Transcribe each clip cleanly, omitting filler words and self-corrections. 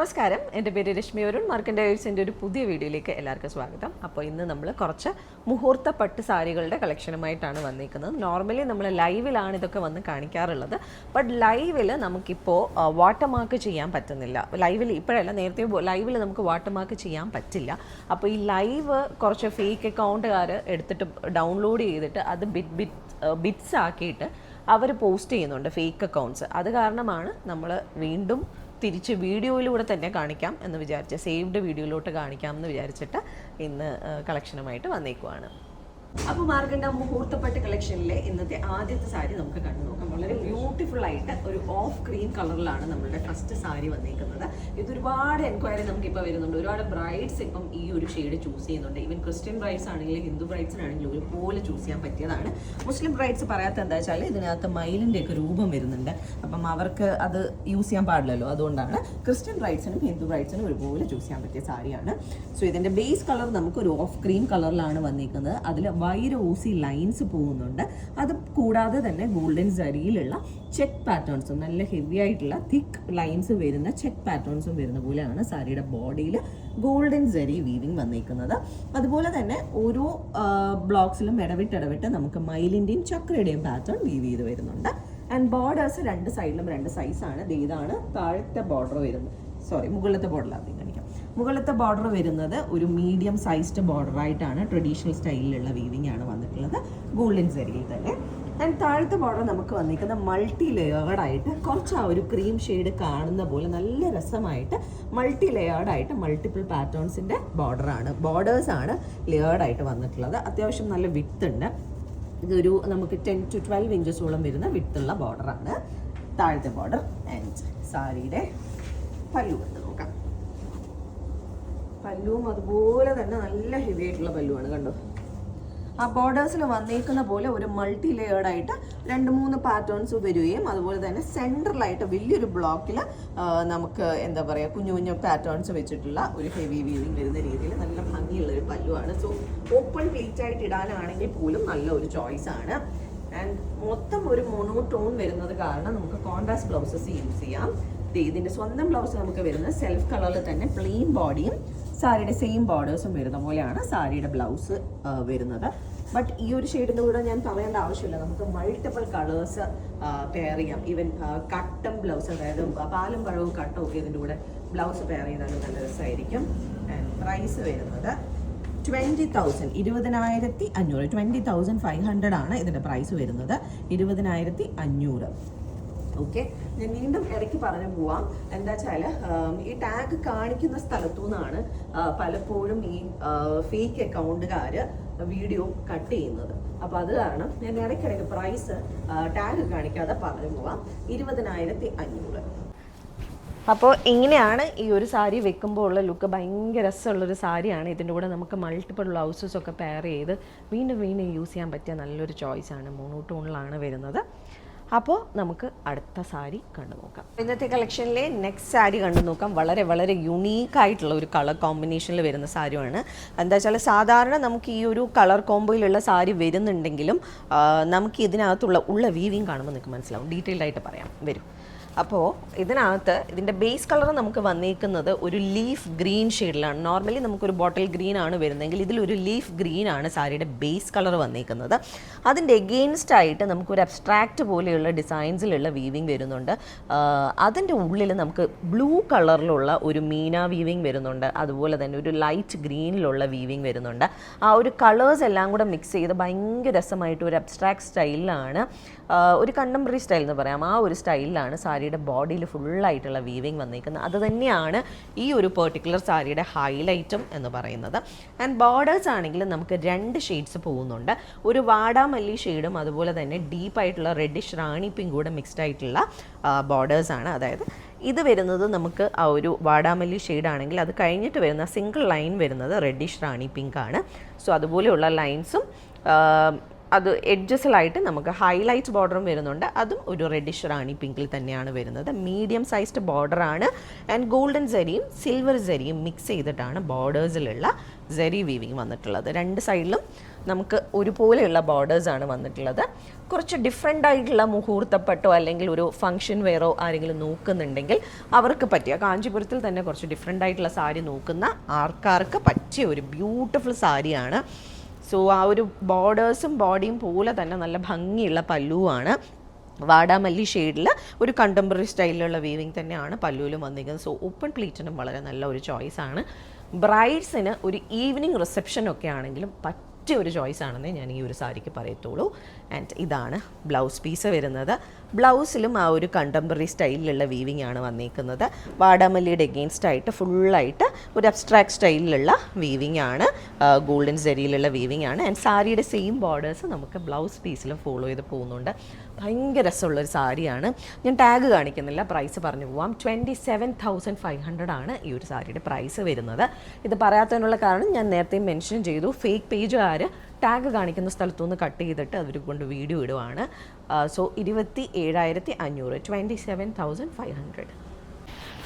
നമസ്കാരം, എൻ്റെ പേര് രശ്മി അരുൺ. മാർക്കൻഡേഴ്സിൻ്റെ ഒരു പുതിയ വീഡിയോയിലേക്ക് എല്ലാവർക്കും സ്വാഗതം. അപ്പോൾ ഇന്ന് നമ്മൾ കുറച്ച് മുഹൂർത്ത പട്ട് സാരികളുടെ കളക്ഷനുമായിട്ടാണ് വന്നിരിക്കുന്നത്. നോർമലി നമ്മൾ ലൈവിലാണ് ഇതൊക്കെ വന്ന് കാണിക്കാറുള്ളത്. ബട്ട് ലൈവിൽ നമുക്കിപ്പോൾ വാട്ടർമാർക്ക് ചെയ്യാൻ പറ്റുന്നില്ല. ലൈവിൽ ഇപ്പോഴല്ല, നേരത്തെ ലൈവിൽ നമുക്ക് വാട്ടർമാർക്ക് ചെയ്യാൻ പറ്റില്ല. അപ്പോൾ ഈ ലൈവ് കുറച്ച് ഫേക്ക് അക്കൗണ്ടുകാർ എടുത്തിട്ട് ഡൗൺലോഡ് ചെയ്തിട്ട് അത് ബിറ്റ്സ് ആക്കിയിട്ട് അവർ പോസ്റ്റ് ചെയ്യുന്നുണ്ട്, ഫേക്ക് അക്കൗണ്ട്സ്. അത് കാരണമാണ് നമ്മൾ വീണ്ടും തിരിച്ച് വീഡിയോയിലൂടെ തന്നെ കാണിക്കാം എന്ന് വിചാരിച്ച്, സേവ്ഡ് വീഡിയോയിലോട്ട് കാണിക്കാം എന്ന് വിചാരിച്ചിട്ട് ഇന്ന് കളക്ഷനുമായിട്ട് വന്നേക്കുവാണ്. അപ്പോൾ മാർക്കണ്ട മുഹൂർത്തപ്പട്ട് കളക്ഷനിലെ ഇന്നത്തെ ആദ്യത്തെ സാരി നമുക്ക് കണ്ടു നോക്കാം. വളരെ ബ്യൂട്ടിഫുൾ ആയിട്ട് ഒരു ഓഫ് ക്രീം കളറിലാണ് നമ്മളുടെ ഫസ്റ്റ് സാരി വന്നേക്കുന്നത്. ഇതൊരുപാട് എൻക്വയറി നമുക്കിപ്പോൾ വരുന്നുണ്ട്. ഒരുപാട് ബ്രൈഡ്സ് ഇപ്പം ഈ ഒരു ഷെയ്ഡ് ചൂസ് ചെയ്യുന്നുണ്ട്. ഈവൻ ക്രിസ്ത്യൻ ബ്രൈഡ്സ് ആണെങ്കിലും ഹിന്ദു ബ്രൈഡ്സിനാണെങ്കിലും ഒരുപോലെ ചൂസ് ചെയ്യാൻ പറ്റിയതാണ്. മുസ്ലിം ബ്രൈഡ്സ് പറയാത്ത എന്താ വെച്ചാൽ ഇതിനകത്ത് മയിലിൻ്റെ ഒക്കെ രൂപം വരുന്നുണ്ട്. അപ്പം അവർക്ക് അത് യൂസ് ചെയ്യാൻ പാടില്ലല്ലോ. അതുകൊണ്ടാണ് ക്രിസ്ത്യൻ ബ്രൈഡ്സിനും ഹിന്ദു ബ്രൈഡ്സിനും ഒരുപോലെ ചൂസ് ചെയ്യാൻ പറ്റിയ സാരിയാണ്. സോ ഇതിൻ്റെ ബേസ് കളർ നമുക്ക് ഒരു ഓഫ് ക്രീം കളറിലാണ് വന്നിരിക്കുന്നത്. അതിൽ വൈര ഊസി ലൈൻസ് പോകുന്നുണ്ട്. അത് കൂടാതെ തന്നെ ഗോൾഡൻ സരിയിലുള്ള ചെക്ക് പാറ്റേൺസും, നല്ല ഹെവി ആയിട്ടുള്ള തിക്ക് ലൈൻസ് വരുന്ന ചെക്ക് പാറ്റേൺസും വരുന്ന പോലെയാണ് സാരിയുടെ ബോഡിയിൽ ഗോൾഡൻ സരി വീവിങ് വന്നിരിക്കുന്നത്. അതുപോലെ തന്നെ ഓരോ ബ്ലോക്സിലും ഇടവിട്ട് നമുക്ക് മയിലിൻ്റെയും ചക്രയുടെയും പാറ്റേൺ വീവ് ചെയ്ത് വരുന്നുണ്ട്. ആൻഡ് ബോർഡേഴ്സ് രണ്ട് സൈഡിലും രണ്ട് സൈസാണ്. ഇതാണ് താഴത്തെ ബോർഡർ വരുന്നത്, മുകളിലത്തെ ബോർഡറിലാണ് കാണിക്കാം. മുകളിലത്തെ ബോർഡർ വരുന്നത് ഒരു മീഡിയം സൈസ്ഡ് ബോർഡറായിട്ടാണ്, ട്രഡീഷണൽ സ്റ്റൈലിലുള്ള വീവിംഗ് ആണ് വന്നിട്ടുള്ളത്, ഗോൾഡൻ സരിയിൽ തന്നെ. ആൻഡ് താഴത്തെ ബോർഡർ നമുക്ക് വന്നിരിക്കുന്ന മൾട്ടി ലെയേർഡായിട്ട് കുറച്ച് ആ ഒരു ക്രീം ഷെയ്ഡ് കാണുന്ന പോലെ നല്ല രസമായിട്ട് മൾട്ടി ലെയേർഡായിട്ട് മൾട്ടിപ്പിൾ പാറ്റേൺസിൻ്റെ ബോർഡേഴ്സാണ് ലെയേർഡായിട്ട് വന്നിട്ടുള്ളത്. അത്യാവശ്യം നല്ല വിഡ്ത്ത് ഉണ്ട്. ഇതൊരു നമുക്ക് 10 to 12 ഇഞ്ചസോളം വരുന്ന വിഡ്ത്തുള്ള ബോർഡറാണ് താഴത്തെ ബോർഡർ. ആൻഡ് സാരിയുടെ പല്ലു കണ്ട് നോക്കാം. പല്ലുവും അതുപോലെ തന്നെ നല്ല ഹെവി ആയിട്ടുള്ള പല്ലുവാണ്, കണ്ടോ. ആ ബോർഡേഴ്സിൽ വന്നേക്കുന്ന പോലെ ഒരു മൾട്ടി ലെയേർഡായിട്ട് 2-3 പാറ്റേൺസ് വരികയും അതുപോലെ തന്നെ സെൻട്രലായിട്ട് വലിയൊരു ബ്ലോക്കിൽ നമുക്ക് എന്താ പറയുക കുഞ്ഞു കുഞ്ഞു പാറ്റേൺസ് വെച്ചിട്ടുള്ള ഒരു ഹെവി വീവിങ് വരുന്ന രീതിയിൽ നല്ല ഭംഗിയുള്ളൊരു പല്ലുവാണ്. സോ ഓപ്പൺ പ്ലീറ്റ് ആയിട്ട് ഇടാനാണെങ്കിൽ പോലും നല്ല ഒരു ചോയ്സ് ആണ്. ആൻഡ് മൊത്തം ഒരു മോണോടോൺ വരുന്നത് കാരണം നമുക്ക് കോൺട്രാസ്റ്റ് ബ്ലൗസസ് യൂസ് ചെയ്യാം. ഇതിൻ്റെ സ്വന്തം ബ്ലൗസ് നമുക്ക് വരുന്നത് സെൽഫ് കളറിൽ തന്നെ പ്ലെയിൻ ബോഡിയും സാരിയുടെ സെയിം ബോർഡേഴ്സും വരുന്ന പോലെയാണ് സാരിയുടെ ബ്ലൗസ് വരുന്നത്. ബട്ട് ഈ ഒരു ഷെയ്ഡിൻ്റെ കൂടെ ഞാൻ പറയേണ്ട ആവശ്യമില്ല, നമുക്ക് മൾട്ടിപ്പിൾ കളേഴ്സ് പെയർ ചെയ്യാം. ഈവൻ കട്ടം ബ്ലൗസ്, അതായത് പാലും പഴവും കട്ടും ഒക്കെ ഇതിൻ്റെ കൂടെ ബ്ലൗസ് പെയർ ചെയ്താലും നല്ല രസമായിരിക്കും. പ്രൈസ് വരുന്നത് 20,000, 20,500, 20,500 ആണ് ഇതിൻ്റെ പ്രൈസ് വരുന്നത്, 20,500. ഓക്കെ, ഞാൻ വീണ്ടും ഇടയ്ക്ക് പറഞ്ഞു പോവാം. എന്താ വെച്ചാൽ ഈ ടാഗ് കാണിക്കുന്ന സ്ഥലത്തു നിന്നാണ് പലപ്പോഴും ഈ ഫേക്ക് അക്കൗണ്ടുകാർ വീഡിയോ കട്ട് ചെയ്യുന്നത്. അപ്പോൾ അത് കാരണം ഞാൻ ഇടയ്ക്കിടയ്ക്ക് പ്രൈസ് ടാഗ് കാണിക്കാതെ പറഞ്ഞു പോവാം. 20,500. അപ്പോൾ ഇങ്ങനെയാണ് ഈ ഒരു സാരി വെക്കുമ്പോൾ ഉള്ള ലുക്ക്. ഭയങ്കര രസമുള്ളൊരു സാരിയാണ്. ഇതിൻ്റെ കൂടെ നമുക്ക് മൾട്ടിപ്പിൾ ബ്ലൗസസ് ഒക്കെ പെയർ ചെയ്ത് വീണ്ടും യൂസ് ചെയ്യാൻ പറ്റിയ നല്ലൊരു ചോയ്സാണ്. മോണോടോണിലാണ് വരുന്നത്. അപ്പോൾ നമുക്ക് അടുത്ത സാരി കണ്ടു നോക്കാം. ഇന്നത്തെ കളക്ഷനിലെ നെക്സ്റ്റ് സാരി കണ്ടു നോക്കാം. വളരെ വളരെ യുണീക്കായിട്ടുള്ള ഒരു കളർ കോമ്പിനേഷനിൽ വരുന്ന സാരിയാണ്. എന്താ വെച്ചാൽ സാധാരണ നമുക്ക് ഈ ഒരു കളർ കോമ്പോയിലുള്ള സാരി വരുന്നുണ്ടെങ്കിലും നമുക്ക് ഇതിനകത്തുള്ള വീവിങ് കാണുമ്പോൾ നിങ്ങൾക്ക് മനസ്സിലാവും. ഡീറ്റെയിൽഡ് ആയിട്ട് പറയാം, വരും. അപ്പോൾ ഇതിൻ്റെ ബേസ് കളർ നമുക്ക് വന്നിരിക്കുന്നത് ഒരു ലീഫ് ഗ്രീൻ ഷെയ്ഡിലാണ്. നോർമലി നമുക്കൊരു ബോട്ടിൽ ഗ്രീൻ ആണ് വരുന്നതെങ്കിൽ ഇതിലൊരു ലീഫ് ഗ്രീൻ ആണ് സാരിയുടെ ബേസ് കളർ വന്നിരിക്കുന്നത്. അതിൻ്റെ എഗെയിൻസ്റ്റ് ആയിട്ട് നമുക്കൊരു അബ്സ്ട്രാക്റ്റ് പോലെയുള്ള ഡിസൈൻസിലുള്ള വീവിങ് വരുന്നുണ്ട്. അതിൻ്റെ ഉള്ളിൽ നമുക്ക് ബ്ലൂ കളറിലുള്ള ഒരു മീന വീവിങ് വരുന്നുണ്ട്. അതുപോലെ തന്നെ ഒരു ലൈറ്റ് ഗ്രീനിലുള്ള വീവിങ് വരുന്നുണ്ട്. ആ ഒരു കളേഴ്സ് എല്ലാം കൂടെ മിക്സ് ചെയ്ത് ഭയങ്കര രസമായിട്ട് ഒരു അബ്സ്ട്രാക്റ്റ് സ്റ്റൈലിലാണ്, ഒരു കണ്ടംപററി സ്റ്റൈൽ എന്ന് പറയാം, ആ ഒരു സ്റ്റൈലിലാണ് സാരിയുടെ ബോഡിയിൽ ഫുള്ളായിട്ടുള്ള വീവിങ് വന്നിരിക്കുന്നത്. അത് തന്നെയാണ് ഈ ഒരു പെർട്ടിക്കുലർ സാരിയുടെ ഹൈലൈറ്റും എന്ന് പറയുന്നത്. ആൻഡ് ബോർഡേഴ്സ് ആണെങ്കിൽ നമുക്ക് 2 ഷെയ്ഡ്സ് പോകുന്നുണ്ട്. ഒരു വാടാമല്ലി ഷെയ്ഡും അതുപോലെ തന്നെ ഡീപ്പായിട്ടുള്ള റെഡിഷ് റാണി പിങ്ക് കൂടെ മിക്സ്ഡ് ആയിട്ടുള്ള ബോർഡേഴ്സാണ്. അതായത് ഇത് വരുന്നത് നമുക്ക് ആ ഒരു വാടാമല്ലി ഷെയ്ഡാണെങ്കിൽ അത് കഴിഞ്ഞിട്ട് വരുന്ന സിംഗിൾ ലൈൻ വരുന്നത് റെഡിഷ് റാണി പിങ്ക് ആണ്. സോ അതുപോലെയുള്ള ലൈൻസും അത് എഡ്ജസിലായിട്ട് നമുക്ക് ഹൈലൈറ്റ് ബോർഡറും വരുന്നുണ്ട്. അതും ഒരു റെഡിഷ് റാണി പിങ്കിൽ തന്നെയാണ് വരുന്നത്. മീഡിയം സൈസ്ഡ് ബോർഡറാണ്. ആൻഡ് ഗോൾഡൻ സരിയും സിൽവർ സരിയും മിക്സ് ചെയ്തിട്ടാണ് ബോർഡേഴ്സിലുള്ള സരി വീവിങ് വന്നിട്ടുള്ളത്. 2 സൈഡിലും നമുക്ക് ഒരുപോലെയുള്ള ബോർഡേഴ്സാണ് വന്നിട്ടുള്ളത്. കുറച്ച് ഡിഫറെൻ്റ് ആയിട്ടുള്ള മുഹൂർത്തപ്പട്ടോ അല്ലെങ്കിൽ ഒരു ഫംഗ്ഷൻ വെയറോ ആരെങ്കിലും നോക്കുന്നുണ്ടെങ്കിൽ അവർക്ക് പറ്റിയ, കാഞ്ചീപുരത്തിൽ തന്നെ കുറച്ച് ഡിഫറെൻ്റ് ആയിട്ടുള്ള സാരി നോക്കുന്ന ആൾക്കാർക്ക് പറ്റിയ ഒരു ബ്യൂട്ടിഫുൾ സാരിയാണ്. സോ ആ ഒരു ബോർഡേഴ്സും ബോഡിയും പോലെ തന്നെ നല്ല ഭംഗിയുള്ള പല്ലുവാണ്. വാടാമല്ലി ഷെയ്ഡിൽ ഒരു കണ്ടംപററി സ്റ്റൈലിലുള്ള വീവിങ് തന്നെയാണ് പല്ലുവിലും വന്നിരിക്കുന്നത്. സോ ഓപ്പൺ പ്ലീറ്റിനും വളരെ നല്ല ഒരു ചോയ്സാണ്. ബ്രൈഡ്സിന് ഒരു ഈവനിങ് റിസപ്ഷനൊക്കെ ആണെങ്കിലും പറ്റിയ ഒരു ചോയ്സ് ആണെന്നേ ഞാൻ ഈ ഒരു സാരിക്ക് പറയത്തുള്ളൂ. ആൻഡ് ഇതാണ് ബ്ലൗസ് പീസ് വരുന്നത്. ബ്ലൗസിലും ആ ഒരു കണ്ടംപററി സ്റ്റൈലിലുള്ള വീവിങ് ആണ് വന്നിരിക്കുന്നത്. വാടാമല്ലിയുടെ എഗെയിൻസ്റ്റ് ആയിട്ട് ഫുള്ളായിട്ട് ഒരു അബ്സ്ട്രാക്ട് സ്റ്റൈലിലുള്ള വീവിങ് ആണ്, ഗോൾഡൻ സെരിയിലുള്ള വീവിങ് ആണ്. ആൻഡ് സാരിയുടെ സെയിം ബോർഡേഴ്സ് നമുക്ക് ബ്ലൗസ് പീസിലും ഫോളോ ചെയ്ത് പോകുന്നുണ്ട്. ഭയങ്കര രസമുള്ളൊരു സാരിയാണ്. ഞാൻ ടാഗ് കാണിക്കുന്നില്ല, പ്രൈസ് പറഞ്ഞു പോവാം. 27,500 ആണ് ഈ ഒരു സാരിയുടെ പ്രൈസ് വരുന്നത്. ഇത് പറയാത്തതിനുള്ള കാരണം ഞാൻ നേരത്തെ മെൻഷൻ ചെയ്തു, ഫേക്ക് പേജുകാർ ടാഗ് കാണിക്കുന്ന സ്ഥലത്തുനിന്ന് കട്ട് ചെയ്തിട്ട് അവർ കൊണ്ട് വീഡിയോ ഇടുവാണ്. സോ 27,500, 27,500.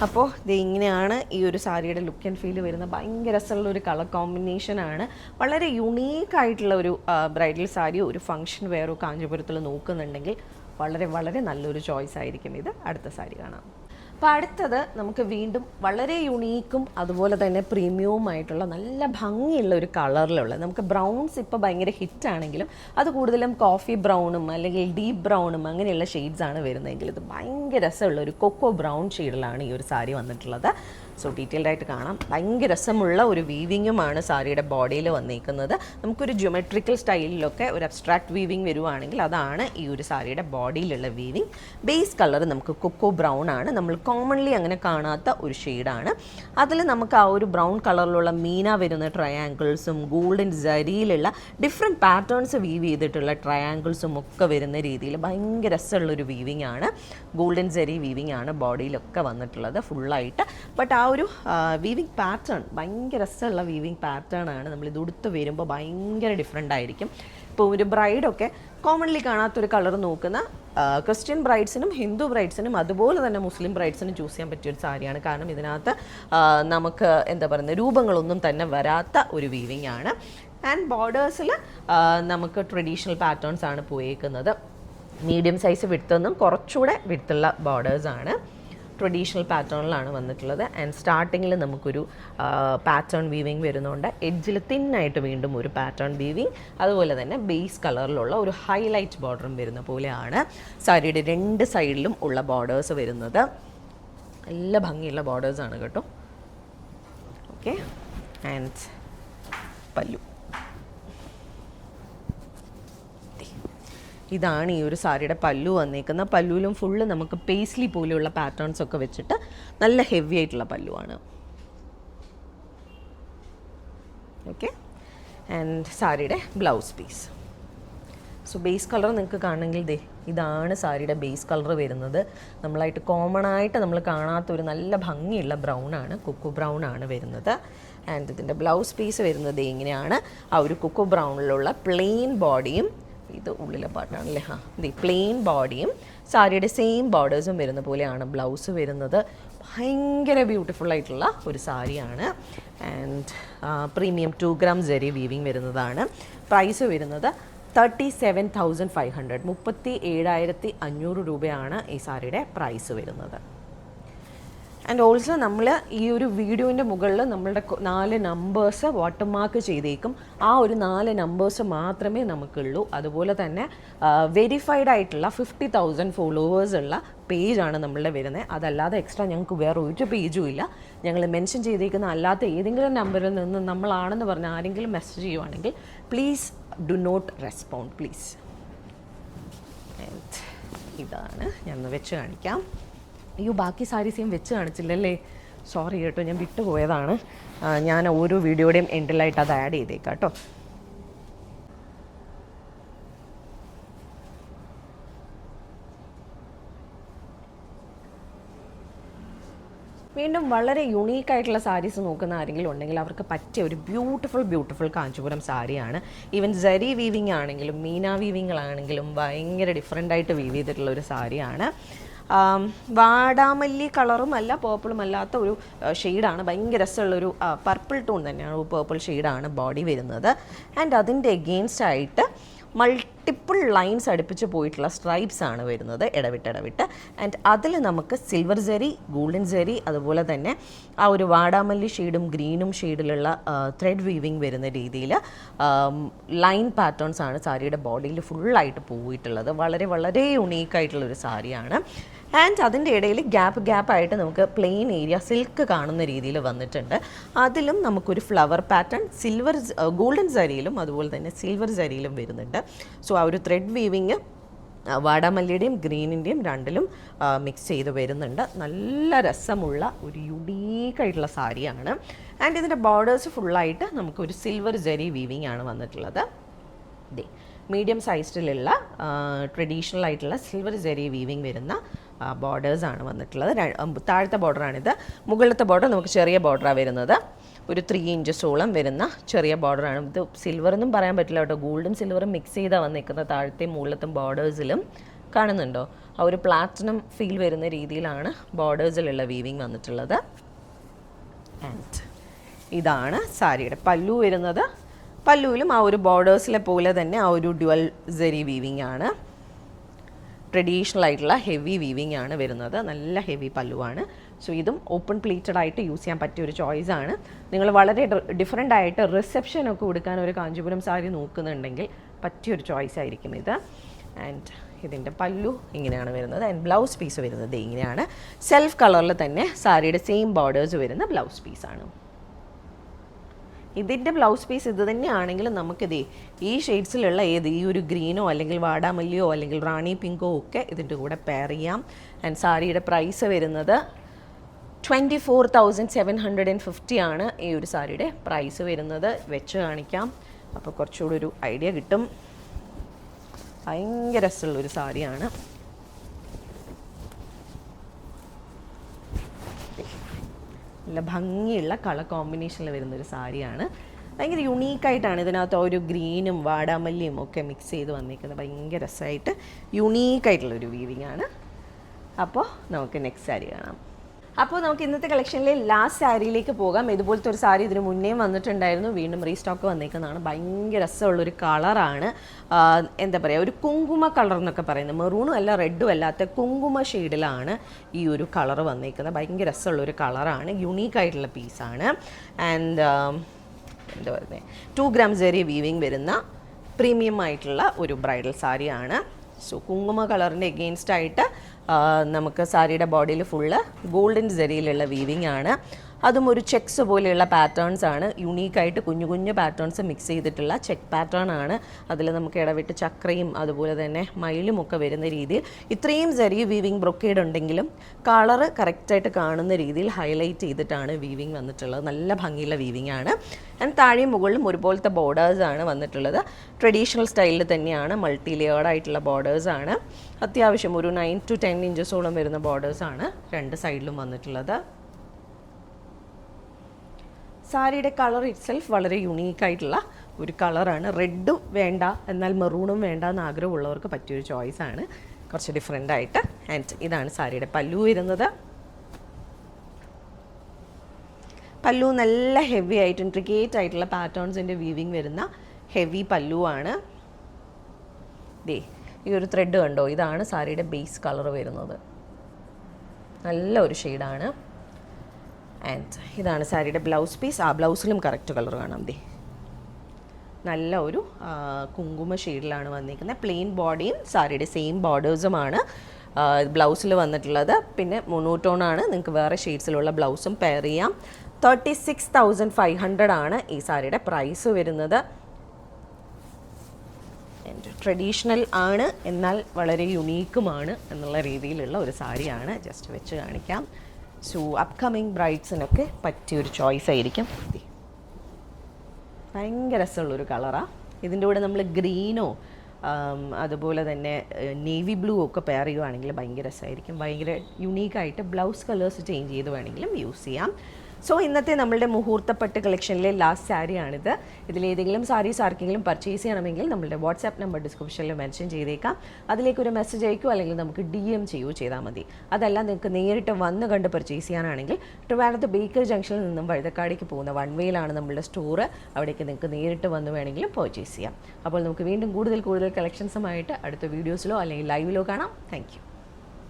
അപ്പോൾ ഇത് ഇങ്ങനെയാണ് ഈ ഒരു സാരിയുടെ ലുക്ക് ആൻഡ് ഫീൽ വരുന്നത്. ഭയങ്കര രസമുള്ള ഒരു കളർ കോമ്പിനേഷനാണ്. വളരെ യുണീക്കായിട്ടുള്ള ഒരു ബ്രൈഡൽ സാരിയോ ഒരു ഫംഗ്ഷൻ വെയറോ കാഞ്ചീപുരത്തിൽ നോക്കുന്നുണ്ടെങ്കിൽ വളരെ വളരെ നല്ലൊരു ചോയ്സ് ആയിരിക്കും ഇത്. അടുത്ത സാരി കാണാം. അപ്പോൾ അടുത്തത് നമുക്ക് വീണ്ടും വളരെ യുണീക്കും അതുപോലെ തന്നെ പ്രീമിയവുമായിട്ടുള്ള നല്ല ഭംഗിയുള്ള ഒരു കളറിലുള്ള, നമുക്ക് ബ്രൗൺസ് ഇപ്പോൾ ഭയങ്കര ഹിറ്റാണെങ്കിലും അത് കൂടുതലും കോഫി ബ്രൗണും അല്ലെങ്കിൽ ഡീപ്പ് ബ്രൗണും അങ്ങനെയുള്ള ഷെയ്ഡ്സാണ് വരുന്നതെങ്കിൽ ഇത് ഭയങ്കര രസമുള്ള ഒരു കൊക്കോ ബ്രൗൺ ഷെയ്ഡിലാണ് ഈ ഒരു സാരി വന്നിട്ടുള്ളത്. സോ ഡീറ്റെയിൽഡ് ആയിട്ട് കാണാം. ഭയങ്കര രസമുള്ള ഒരു വീവിങ്ങുമാണ് സാരിയുടെ ബോഡിയിൽ വന്നിരിക്കുന്നത്. നമുക്കൊരു ജിയോമെട്രിക്കൽ സ്റ്റൈലിലൊക്കെ ഒരു അബ്സ്ട്രാക്ട് വീവിങ് വരുവാണെങ്കിൽ അതാണ് ഈ ഒരു സാരിയുടെ ബോഡിയിലുള്ള വീവിങ്. ബേസ് കളർ നമുക്ക് കൊക്കോ ബ്രൗൺ ആണ്, നമ്മൾ കോമൺലി അങ്ങനെ കാണാത്ത ഒരു ഷെയ്ഡാണ്. അതിൽ നമുക്ക് ആ ഒരു ബ്രൗൺ കളറിലുള്ള മീന വരുന്ന ട്രയാങ്കിൾസും ഗോൾഡൻ ജരിയിലുള്ള ഡിഫറെൻറ്റ് പാറ്റേൺസ് വീവ് ചെയ്തിട്ടുള്ള ട്രയാങ്കിൾസും ഒക്കെ വരുന്ന രീതിയിൽ ഭയങ്കര രസമുള്ളൊരു വീവിങ് ആണ്. ഗോൾഡൻ ജരി വീവിങ് ആണ് ബോഡിയിലൊക്കെ വന്നിട്ടുള്ളത് ഫുള്ളായിട്ട്. ബട്ട് ആ ഒരു വീവിങ് പാറ്റേൺ ഭയങ്കര രസമുള്ള വീവിങ് പാറ്റേൺ ആണ്. നമ്മളിത് ഉടുത്ത് വരുമ്പോൾ ഭയങ്കര ഡിഫറെൻ്റ് ആയിരിക്കും. ഇപ്പോൾ ഒരു ബ്രൈഡൊക്കെ കോമൺലി കാണാത്തൊരു കളർ നോക്കുന്ന ക്രിസ്ത്യൻ ബ്രൈഡ്സിനും ഹിന്ദു ബ്രൈഡ്സിനും അതുപോലെ തന്നെ മുസ്ലിം ബ്രൈഡ്സിനും ചൂസ് ചെയ്യാൻ പറ്റിയൊരു സാരിയാണ്. കാരണം ഇതിനകത്ത് നമുക്ക് എന്താ പറയുന്നത്, രൂപങ്ങളൊന്നും തന്നെ വരാത്ത ഒരു വീവിങ് ആണ്. ആൻഡ് ബോർഡേഴ്സിൽ നമുക്ക് ട്രഡീഷണൽ പാറ്റേൺസ് ആണ് പോയേക്കുന്നത്. മീഡിയം സൈസ് വിഡ്ത്തൊന്നും കുറച്ചുകൂടെ വിഡ്ത്തുള്ള ബോർഡേഴ്സാണ്. ട്രഡീഷണൽ പാറ്റേണിലാണ് വന്നിട്ടുള്ളത്. ആൻഡ് സ്റ്റാർട്ടിങ്ങിൽ നമുക്കൊരു പാറ്റേൺ വീവിങ് വരുന്നുണ്ട്. എഡ്ജിൽ തിന്നായിട്ട് വീണ്ടും ഒരു പാറ്റേൺ വീവിങ്, അതുപോലെ തന്നെ ബേസ് കളറിലുള്ള ഒരു ഹൈലൈറ്റ് ബോർഡറും വരുന്ന പോലെയാണ് സാരിയുടെ രണ്ട് സൈഡിലും ഉള്ള ബോർഡേഴ്സ് വരുന്നത്. നല്ല ഭംഗിയുള്ള ബോർഡേഴ്സാണ് കേട്ടോ. ഓക്കെ, ആൻഡ് പല്ലു ഇതാണ് ഈ ഒരു സാരിയുടെ പല്ലു വന്നേക്കുന്ന. പല്ലുവിലും ഫുള്ള് നമുക്ക് പേസ്ലി പോലെയുള്ള പാറ്റേൺസ് ഒക്കെ വെച്ചിട്ട് നല്ല ഹെവി ആയിട്ടുള്ള പല്ലുവാണ്. ഓക്കെ, ആൻഡ് സാരിയുടെ blouse piece. So base colour നിങ്ങൾക്ക് കാണണമെങ്കിൽ ഇതാണ് സാരിയുടെ ബേസ് കളർ വരുന്നത്. നമ്മളായിട്ട് കോമൺ ആയിട്ട് നമ്മൾ കാണാത്തൊരു നല്ല ഭംഗിയുള്ള ബ്രൗൺ ആണ്, കൊക്കോ ബ്രൗൺ ആണ് വരുന്നത്. ആൻഡ് ഇതിൻ്റെ ബ്ലൗസ് പീസ് വരുന്നത് ഇങ്ങനെയാണ്. ആ ഒരു കൊക്കോ ബ്രൗണിലുള്ള പ്ലെയിൻ ബോഡിയും, ഇത് ഉള്ളിലെ പാട്ടാണല്ലേ, പ്ലെയിൻ ബോഡിയും സാരിയുടെ സെയിം ബോർഡേഴ്സും വരുന്ന പോലെയാണ് ബ്ലൗസ് വരുന്നത്. ഭയങ്കര ബ്യൂട്ടിഫുൾ ആയിട്ടുള്ള ഒരു സാരിയാണ്. And premium 2 gram Jerry weaving വരുന്നതാണ്. പ്രൈസ് വരുന്നത് 37,500, 37,500 രൂപയാണ് ഈ സാരിയുടെ പ്രൈസ് വരുന്നത്. ആൻഡ് ഓൾസോ നമ്മൾ ഈ ഒരു വീഡിയോൻ്റെ മുകളിൽ നമ്മളുടെ 4 നമ്പേഴ്സ് വാട്ടർമാർക്ക് ചെയ്തേക്കും. ആ ഒരു 4 നമ്പേഴ്സ് മാത്രമേ നമുക്കുള്ളൂ. അതുപോലെ തന്നെ വെരിഫൈഡ് ആയിട്ടുള്ള 50,000 ഫോളോവേഴ്സ് ഉള്ള പേജാണ് നമ്മളുടെ വരുന്നത്. അതല്ലാതെ എക്സ്ട്രാ ഞങ്ങൾക്ക് വേറെ ഒരു പേജും ഇല്ല. ഞങ്ങൾ മെൻഷൻ ചെയ്തേക്കുന്ന അല്ലാത്ത ഏതെങ്കിലും നമ്പറിൽ നിന്ന് നമ്മളാണെന്ന് പറഞ്ഞ് ആരെങ്കിലും മെസ്സേജ് ചെയ്യുവാണെങ്കിൽ please do not respond please. ഇതാണ് ഞാൻ വെച്ച് കാണിക്കാം. അയ്യോ, ബാക്കി സാരീസ് വെച്ച് കാണിച്ചില്ലല്ലേ, സോറി കേട്ടോ, ഞാൻ വിട്ടുപോയതാണ്. ഞാൻ ഓരോ വീഡിയോയുടെയും എൻഡിലായിട്ട് അത് ആഡ് ചെയ്തേക്കാം കേട്ടോ. വീണ്ടും വളരെ യുണീക്കായിട്ടുള്ള സാരീസ് നോക്കുന്ന ആരെങ്കിലും ഉണ്ടെങ്കിൽ അവർക്ക് പറ്റിയ ഒരു ബ്യൂട്ടിഫുൾ കാഞ്ചീപുരം സാരിയാണ്. ഈവൻ ജരി വീവിങ് ആണെങ്കിലും മീന വീവിങ്ങളാണെങ്കിലും ഭയങ്കര ഡിഫറെൻ്റ് ആയിട്ട് വീവ് ചെയ്തിട്ടുള്ള ഒരു സാരിയാണ്. വാടാമല്ലി കളറും അല്ല പേർപ്പിളും അല്ലാത്ത ഒരു ഷെയ്ഡാണ്. ഭയങ്കര രസമുള്ളൊരു പർപ്പിൾ ടോൺ തന്നെയാണ്, പേർപ്പിൾ ഷെയ്ഡാണ് ബോഡി വരുന്നത്. ആൻഡ് അതിൻ്റെ എഗെയിൻസ്റ്റ് ആയിട്ട് മൾട്ടിപ്പിൾ ലൈൻസ് അടുപ്പിച്ച് പോയിട്ടുള്ള സ്ട്രൈപ്സ് ആണ് വരുന്നത് ഇടവിട്ട്. ആൻഡ് അതിൽ നമുക്ക് സിൽവർ ജെറി, ഗോൾഡൻ ജെറി, അതുപോലെ തന്നെ ആ ഒരു വാടാമല്ലി ഷെയ്ഡും ഗ്രീനും ഷെയ്ഡിലുള്ള ത്രെഡ് വീവിങ് വരുന്ന രീതിയിൽ ലൈൻ പാറ്റേൺസ് ആണ് സാരിയുടെ ബോഡിയിൽ ഫുള്ളായിട്ട് പോയിട്ടുള്ളത്. വളരെ വളരെ യുണീക്കായിട്ടുള്ളൊരു സാരിയാണ്. ആൻഡ് അതിൻ്റെ ഇടയിൽ ഗ്യാപ്പായിട്ട് നമുക്ക് പ്ലെയിൻ ഏരിയ സിൽക്ക് കാണുന്ന രീതിയിൽ വന്നിട്ടുണ്ട്. അതിലും നമുക്കൊരു ഫ്ലവർ പാറ്റേൺ ഗോൾഡൻ സാരിയിലും അതുപോലെ തന്നെ സിൽവർ സാരിയിലും വരുന്നുണ്ട്. സോ ആ ഒരു ത്രെഡ് വീവിങ് വാടാമല്ലിയുടെയും ഗ്രീനിൻ്റെയും രണ്ടിലും മിക്സ് ചെയ്ത് വരുന്നുണ്ട്. നല്ല രസമുള്ള ഒരു യുണീക്കായിട്ടുള്ള സാരിയാണ്. ആൻഡ് ഇതിൻ്റെ ബോർഡേഴ്സ് ഫുള്ളായിട്ട് നമുക്കൊരു സിൽവർ ജെറി വീവിങ് ആണ് വന്നിട്ടുള്ളത്. ഇതേ മീഡിയം സൈസിലുള്ള ട്രഡീഷണൽ ആയിട്ടുള്ള സിൽവർ ജെറി വീവിങ് വരുന്ന ബോർഡേഴ്സാണ് വന്നിട്ടുള്ളത്. താഴത്തെ ബോർഡറാണിത്. മുകളിലത്തെ ബോർഡർ നമുക്ക് ചെറിയ ബോർഡറാണ് വരുന്നത്. ഒരു 3 ഇഞ്ചസോളം വരുന്ന ചെറിയ ബോർഡറാണ് ഇത്. സിൽവർ എന്നും പറയാൻ പറ്റില്ല കേട്ടോ, ഗോൾഡും സിൽവറും മിക്സ് ചെയ്താണ് വന്നിരിക്കുന്ന താഴത്തെയും മുകളിലത്തും ബോർഡേഴ്സിലും. കാണുന്നുണ്ടോ? ആ ഒരു പ്ലാറ്റിനം ഫീൽ വരുന്ന രീതിയിലാണ് ബോർഡേഴ്സിലുള്ള വീവിങ് വന്നിട്ടുള്ളത്. ആൻഡ് ഇതാണ് സാരിയുടെ പല്ലു വരുന്നത്. പല്ലുവിലും ആ ഒരു ബോർഡേഴ്സിലെ പോലെ തന്നെ ആ ഒരു ഡ്യുവൽ ജെറി വീവിങ് ആണ്. ട്രഡീഷണൽ ആയിട്ടുള്ള ഹെവി വീവിങ് ആണ് വരുന്നത്. നല്ല ഹെവി പല്ലുവാണ്. സോ ഇതും ഓപ്പൺ പ്ലീറ്റഡ് ആയിട്ട് യൂസ് ചെയ്യാൻ പറ്റിയ ഒരു ചോയ്സാണ്. നിങ്ങൾ വളരെ ഡിഫറെൻ്റ് ആയിട്ട് റിസപ്ഷനൊക്കെ കൊടുക്കാൻ ഒരു കാഞ്ചീപുരം സാരി നോക്കുന്നുണ്ടെങ്കിൽ പറ്റിയൊരു ചോയ്സ് ആയിരിക്കും ഇത്. ആൻഡ് ഇതിൻ്റെ പല്ലു ഇങ്ങനെയാണ് വരുന്നത്. ആൻഡ് ബ്ലൗസ് പീസ് വരുന്നത് ഇങ്ങനെയാണ്. സെൽഫ് കളറിൽ തന്നെ സാരിയുടെ സെയിം ബോർഡേഴ്സ് വരുന്ന ബ്ലൗസ് പീസാണ്. ഇതിൻ്റെ ബ്ലൗസ് പീസ് ഇത് തന്നെയാണെങ്കിലും നമുക്കിതേ ഈ ഷെയ്ഡ്സിലുള്ള ഈ ഒരു ഗ്രീനോ അല്ലെങ്കിൽ വാടാമല്ലിയോ അല്ലെങ്കിൽ റാണി പിങ്കോ ഒക്കെ ഇതിൻ്റെ കൂടെ പെയർ ചെയ്യാം. ആൻഡ് സാരിയുടെ പ്രൈസ് വരുന്നത് 24,750 ആണ് ഈ ഒരു സാരിയുടെ പ്രൈസ് വരുന്നത്. വെച്ച് കാണിക്കാം, അപ്പോൾ കുറച്ചുകൂടി ഒരു ഐഡിയ കിട്ടും. ഭയങ്കര രസമുള്ളൊരു സാരിയാണ്. നല്ല ഭംഗിയുള്ള കളർ കോമ്പിനേഷനിൽ വരുന്നൊരു സാരിയാണ്. ഭയങ്കര യുണീക്കായിട്ടാണ് ഇതിനകത്ത് ഒരു ഗ്രീനും വാടാമല്ലിയും ഒക്കെ മിക്സ് ചെയ്ത് വന്നിരിക്കുന്നത്. ഭയങ്കര രസമായിട്ട് യുണീക്കായിട്ടുള്ളൊരു വീവിങ് ആണ്. അപ്പോൾ നമുക്ക് നെക്സ്റ്റ് സാരി കാണാം. അപ്പോൾ നമുക്ക് ഇന്നത്തെ കളക്ഷനിലെ ലാസ്റ്റ് സാരിയിലേക്ക് പോകാം. ഇതുപോലത്തെ ഒരു സാരി ഇതിന് മുന്നേ വന്നിട്ടുണ്ടായിരുന്നു, വീണ്ടും റീസ്റ്റോക്ക് വന്നേക്കുന്നതാണ്. ഭയങ്കര രസമുള്ളൊരു കളറാണ്. എന്താ പറയുക, ഒരു കുങ്കുമ കളർ എന്നൊക്കെ പറയുന്നത്. മെറൂണും അല്ല റെഡും അല്ലാത്ത കുങ്കുമ ഷെയ്ഡിലാണ് ഈ ഒരു കളർ വന്നേക്കുന്നത്. ഭയങ്കര രസമുള്ളൊരു കളറാണ്, യുണീക്കായിട്ടുള്ള പീസാണ്. ആൻഡ് എന്താ പറയുന്നത്, 2 gram ജെറി വീവിങ് വരുന്ന പ്രീമിയം ആയിട്ടുള്ള ഒരു ബ്രൈഡൽ സാരിയാണ്. സോ കുങ്കുമ കളറിൻ്റെ എഗെയിൻസ്റ്റ് ആയിട്ട് നമുക്ക് സാരിയുടെ ബോഡിയിൽ ഫുള്ള് ഗോൾഡൻ ജെറിയിലുള്ള വീവിങ് ആണ്. അതും ഒരു ചെക്സ് പോലെയുള്ള പാറ്റേൺസ് ആണ്. യുണീക്കായിട്ട് കുഞ്ഞു കുഞ്ഞു പാറ്റേൺസ് മിക്സ് ചെയ്തിട്ടുള്ള ചെക്ക് പാറ്റേൺ ആണ്. അതിൽ നമുക്ക് ഇടവിട്ട് ചക്രയും അതുപോലെ തന്നെ മയിലും ഒക്കെ വരുന്ന രീതിയിൽ ഇത്രയും ജെറി വീവിങ് ബ്രൊക്കേഡ് ഉണ്ടെങ്കിലും കളറ് കറക്റ്റായിട്ട് കാണുന്ന രീതിയിൽ ഹൈലൈറ്റ് ചെയ്തിട്ടാണ് വീവിങ് വന്നിട്ടുള്ളത്. നല്ല ഭംഗിയുള്ള വീവിങ് ആണ്. ആൻഡ് താഴെയും മുകളിലും ഒരുപോലത്തെ ബോർഡേഴ്സാണ് വന്നിട്ടുള്ളത്. ട്രഡീഷണൽ സ്റ്റൈലിൽ തന്നെയാണ്, മൾട്ടി ലെയേർഡ് ആയിട്ടുള്ള ബോർഡേഴ്സാണ്. അത്യാവശ്യം ഒരു 9 to 10 ഇഞ്ചസോളം വരുന്ന ബോർഡേഴ്സാണ് രണ്ട് സൈഡിലും വന്നിട്ടുള്ളത്. സാരിയുടെ കളർ ഇറ്റ്സെൽഫ് വളരെ യുണീക്കായിട്ടുള്ള ഒരു കളറാണ്. റെഡും വേണ്ട എന്നാൽ മെറൂണും വേണ്ട എന്ന് ആഗ്രഹമുള്ളവർക്ക് പറ്റിയൊരു ചോയ്സാണ്, കുറച്ച് ഡിഫറെൻ്റ് ആയിട്ട്. ആൻഡ് ഇതാണ് സാരിയുടെ പല്ലു വരുന്നത്. പല്ലു നല്ല ഹെവി ആയിട്ട് ഇൻട്രിക്കേറ്റ് ആയിട്ടുള്ള പാറ്റേൺസിൻ്റെ വീവിങ് വരുന്ന ഹെവി പല്ലുവാണ്. ദേ ഈ ഒരു ത്രെഡ് കണ്ടോ, ഇതാണ് സാരിയുടെ ബേസ് കളർ വരുന്നത്. നല്ല ഒരു ഷെയ്ഡാണ്. ആൻഡ് ഇതാണ് സാരിയുടെ ബ്ലൗസ് പീസ്. ആ ബ്ലൗസിലും കറക്റ്റ് കളർ കാണാം. ദേ നല്ല ഒരു കുങ്കുമ ഷെയ്ഡിലാണ് വന്നിരിക്കുന്നത്. പ്ലെയിൻ ബോഡിയും സാരിയുടെ സെയിം ബോർഡേഴ്സുമാണ് ബ്ലൗസിൽ വന്നിട്ടുള്ളത്. പിന്നെ മോണോട്ടോണാണ്, നിങ്ങൾക്ക് വേറെ ഷെയ്ഡ്സിലുള്ള ബ്ലൗസും പെയർ ചെയ്യാം. 36,500 ആണ് ഈ സാരിയുടെ പ്രൈസ് വരുന്നത്. ട്രഡീഷണൽ ആണ് എന്നാൽ വളരെ യുണീക്കുമാണ് എന്നുള്ള രീതിയിലുള്ള ഒരു സാരിയാണ്. ജസ്റ്റ് വെച്ച് കാണിക്കാം. സോ അപ്കമിങ് ബ്രൈഡ്സിനൊക്കെ പറ്റിയൊരു ചോയ്സ് ആയിരിക്കും. ഭയങ്കര രസമുള്ളൊരു കളറാണ്. ഇതിൻ്റെ കൂടെ നമ്മൾ ഗ്രീനോ അതുപോലെ തന്നെ നേവി ബ്ലൂ ഒക്കെ പെയർ ചെയ്യുവാണെങ്കിൽ ഭയങ്കര രസമായിരിക്കും. ഭയങ്കര യുണീക്കായിട്ട് ബ്ലൗസ് കളേഴ്സ് ചേഞ്ച് ചെയ്ത് വേണമെങ്കിലും യൂസ് ചെയ്യാം. സോ ഇന്നത്തെ നമ്മളുടെ മുഹൂർത്തപ്പട്ട് കളക്ഷനിലെ ലാസ്റ്റ് സാരിയാണിത്. ഇതിലേതെങ്കിലും സാരീസ് ആർക്കെങ്കിലും പർച്ചേസ് ചെയ്യണമെങ്കിൽ നമ്മളുടെ വാട്സാപ്പ് നമ്പർ ഡിസ്ക്രിപ്ഷനിൽ മെൻഷൻ ചെയ്തേക്കാം. അതിലേക്ക് ഒരു മെസ്സേജ് അയക്കുകയോ അല്ലെങ്കിൽ നമുക്ക് DM ചെയ്യുകയോ ചെയ്താൽ മതി. അതല്ല നിങ്ങൾക്ക് നേരിട്ട് വന്ന് കണ്ട് പർച്ചേസ് ചെയ്യാനാണെങ്കിൽ ട്രിവാൻഡ്രത്ത് ബേക്കർ ജംഗ്ഷനിൽ നിന്നും വഴുതക്കാടേക്ക് പോകുന്ന വൺ വേയിലാണ് നമ്മളുടെ സ്റ്റോറ്. അവിടേക്ക് നിങ്ങൾക്ക് നേരിട്ട് വന്ന് വേണമെങ്കിലും പർച്ചേസ് ചെയ്യാം. അപ്പോൾ നമുക്ക് വീണ്ടും കൂടുതൽ കളക്ഷൻസുമായിട്ട് അടുത്ത വീഡിയോസിലോ അല്ലെങ്കിൽ ലൈവിലോ കാണാം. Thank you.